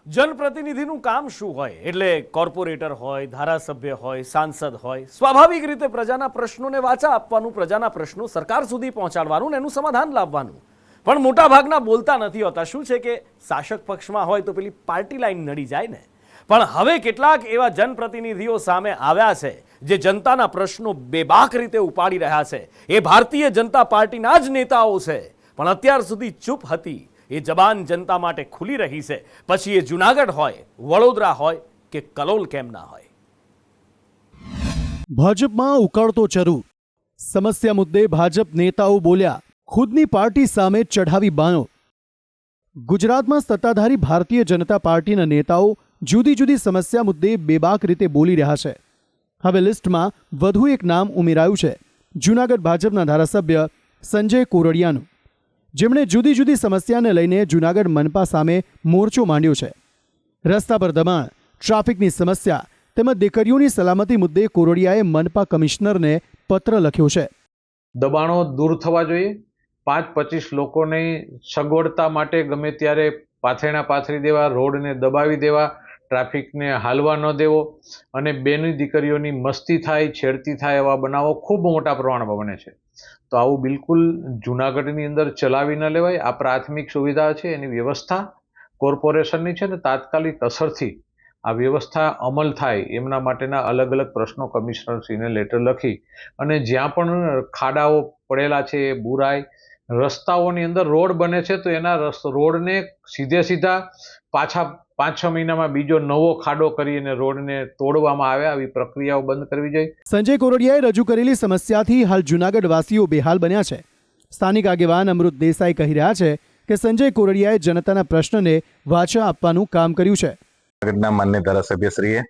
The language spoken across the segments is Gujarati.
જનપ્રતિનિધિનું કામ શું હોય? એટલે કોર્પોરેટર હોય, ધારાસભ્ય હોય, સાંસદ હોય, સ્વાભાવિક રીતે પ્રજાના પ્રશ્નોને વાચા આપવાનું, પ્રજાના પ્રશ્નો સરકાર સુધી પહોંચાડવાનું ને એનું સમાધાન લાવવાનું. પણ મોટા ભાગના બોલતા નથી હોતા. શું છે કે શાસક પક્ષમાં હોય તો પેલી પાર્ટી લાઈન નડી જાય ને. પણ હવે કેટલાક એવા જનપ્રતિનિધિઓ સામે આવ્યા છે જે જનતાના પ્રશ્નો બેબાક રીતે ઉપાડી રહ્યા છે. એ ભારતીય જનતા પાર્ટીના જ નેતાઓ છે, પણ અત્યાર સુધી ચૂપ હતી. એ જબાન જનતા માટે ખુલી રહી છે, પછી એ જુનાગઢ હોય, વડોદરા હોય કે કલોલ કેમ ના હોય. ભાજપમાં ઉકળતો ચરુ. સમસ્યા મુદ્દે ભાજપ નેતાઓ બોલ્યા, ખુદની પાર્ટી સામે ચઢાવી બાણો. ગુજરાતમાં સત્તાધારી ભારતીય જનતા પાર્ટીના નેતાઓ જુદી જુદી સમસ્યા મુદ્દે બેબાક રીતે બોલી રહ્યા છે. હવે લિસ્ટમાં વધુ એક નામ ઉમેરાયું છે, જૂનાગઢ ભાજપના ધારાસભ્ય સંજય કોરડિયાનું, જેમણે જુદી જુદી સમસ્યાને લઈને જૂનાગઢ મનપા સામે મોરચો માંડ્યો છે. રસ્તા પર દબાણ, ટ્રાફિકની સમસ્યા તેમજ દીકરીઓની સલામતી મુદ્દે કોરડિયાએ મનપા કમિશનરને પત્ર લખ્યો છે. દબાણો દૂર થવા જોઈએ. 5-25 લોકોની સગવડતા માટે ગમે ત્યારે પાથરણા પાથરી દેવા, રોડને દબાવી દેવા, ટ્રાફિકને હાલવા ન દેવો અને બેની દીકરીઓની મસ્તી થાય, છેડતી થાય એવા બનાવો ખૂબ મોટા પ્રમાણમાં બને છે. તો આવું બિલકુલ જૂનાગઢની અંદર ચલાવી ન લેવાય. આ પ્રાથમિક સુવિધા છે, એની વ્યવસ્થા કોર્પોરેશનની છે ને તાત્કાલિક અસરથી આ વ્યવસ્થા અમલ થાય એમના માટેના અલગ અલગ પ્રશ્નો કમિશનરશ્રીને લેટર લખી અને જ્યાં પણ ખાડાઓ પડેલા છે એ બુરાય. રસ્તાઓની અંદર રોડ બને છે તો એના રોડને સીધા પાછા 5-6 મહિનામાં બીજો નવો ખાડો કરીને રોડને તોડવામાં આવે, આવી પ્રક્રિયાઓ બંધ કરવી જોઈએ. સંજય કોરડિયાએ રજૂ કરેલી સમસ્યાથી હાલ જૂનાગઢ વાસીઓ બેહાલ બન્યા છે. સ્થાનિક આગેવાન અમૃત દેસાઈ કહી રહ્યા છે કે સંજય કોરડિયાએ જનતાના પ્રશ્નને વાચા આપવાનું કામ કર્યું છે. જૂનાગઢના માન્ય ધારાસભ્યશ્રીએ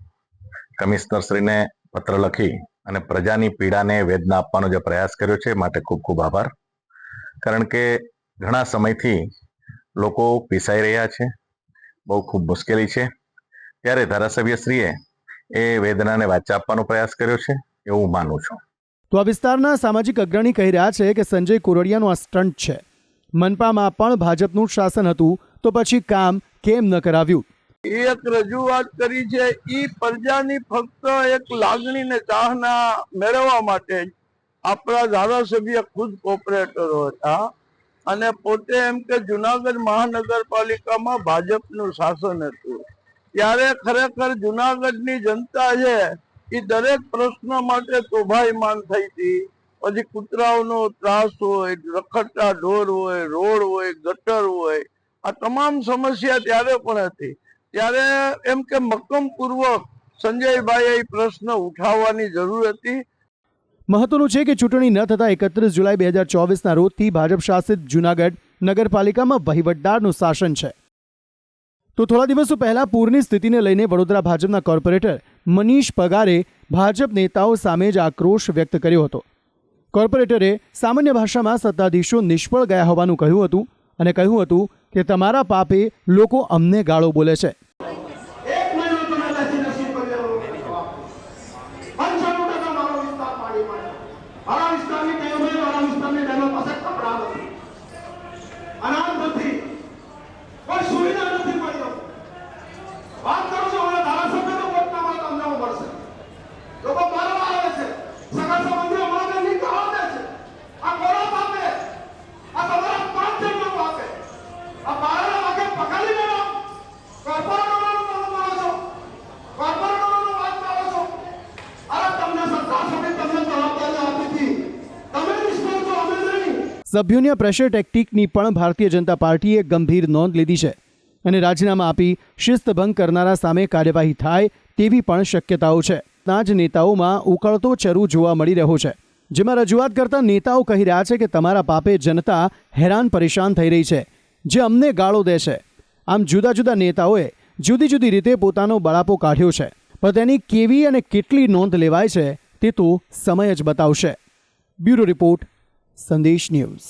કમિશનરશ્રીને પત્ર લખી અને પ્રજાની પીડાને વેદના આપવાનો જે પ્રયાસ કર્યો છે માટે ખૂબ ખૂબ આભાર. કારણ કે ઘણા સમયથી લોકો પીસાઈ રહ્યા છે, બહુ ખૂબ મુશ્કેલી છે, ત્યારે ધારાસભ્યશ્રીએ એ વેદનાને વાચા આપવાનો પ્રયાસ કર્યો છે એવું માનું છું. તો આ વિસ્તારના સામાજિક અગ્રણી કહી રહ્યા છે કે સંજય કોરડિયાનો આ સ્ટન્ટ છે. મનપામાં પણ ભાજપનું શાસન હતું તો પછી કામ કેમ ન કરાવ્યું? એક રજૂઆત કરી છે, એ પ્રજાની ફક્ત એક લાગણીને ચાહના મેળવવા માટે જ આપણા ધારાસભ્ય ખુદ કોર્પોરેટરો હતા અને પોતે એમ કે જુનાગઢ મહાનગરપાલિકામાં ભાજપનું શાસન હતું. ત્યારે ખરેખર જુનાગઢની જનતા છે એ દરેક પ્રશ્ન માટે તોભાઈમાન થઈ હતી. પછી કૂતરાઓનો ત્રાસ હોય, રખડતા ઢોર હોય, રોડ હોય, ગટર હોય, આ તમામ સમસ્યા ત્યારે પણ હતી. ત્યારે એમ કે મક્કમપૂર્વક સંજયભાઈએ પ્રશ્ન ઉઠાવવાની જરૂર હતી. મહત્વનું છે કે ચૂંટણી ન થતા 31 જુલાઈ 2024ના રોજથી ભાજપ શાસિત જૂનાગઢ નગરપાલિકામાં વહીવટદારનું શાસન છે. તો થોડા દિવસો પહેલા પૂરની સ્થિતિને લઈને વડોદરા ભાજપના કોર્પોરેટર મનીષ પગારે ભાજપ નેતાઓ સામે જ આક્રોશ વ્યક્ત કર્યો હતો. કોર્પોરેટરે સામાન્ય ભાષામાં સત્તાધીશો નિષ્ફળ ગયા હોવાનું કહ્યું હતું અને કહ્યું હતું કે તમારા પાપે લોકો અમને ગાળો બોલે છે. સભ્યોની આ પ્રેશર ટેક્ટિકની પણ ભારતીય જનતા પાર્ટીએ ગંભીર નોંધ લીધી છે અને રાજીનામા આપી શિસ્તભંગ કરનારા સામે કાર્યવાહી થાય તેવી પણ શક્યતાઓ છે. ના જ નેતાઓમાં ઉકળતો ચરુ જોવા મળી રહ્યો છે, જેમાં રજૂઆત કરતા નેતાઓ કહી રહ્યા છે કે તમારા પાપે જનતા હેરાન પરેશાન થઈ રહી છે, જે અમને ગાળો દે છે. આમ જુદા જુદા નેતાઓએ જુદી જુદી રીતે પોતાનો બળાપો કાઢ્યો છે, પણ તેની કેવી અને કેટલી નોંધ લેવાય છે તે તો સમય જ બતાવશે. બ્યુરો રિપોર્ટ, સંદેશ ન્યૂઝ.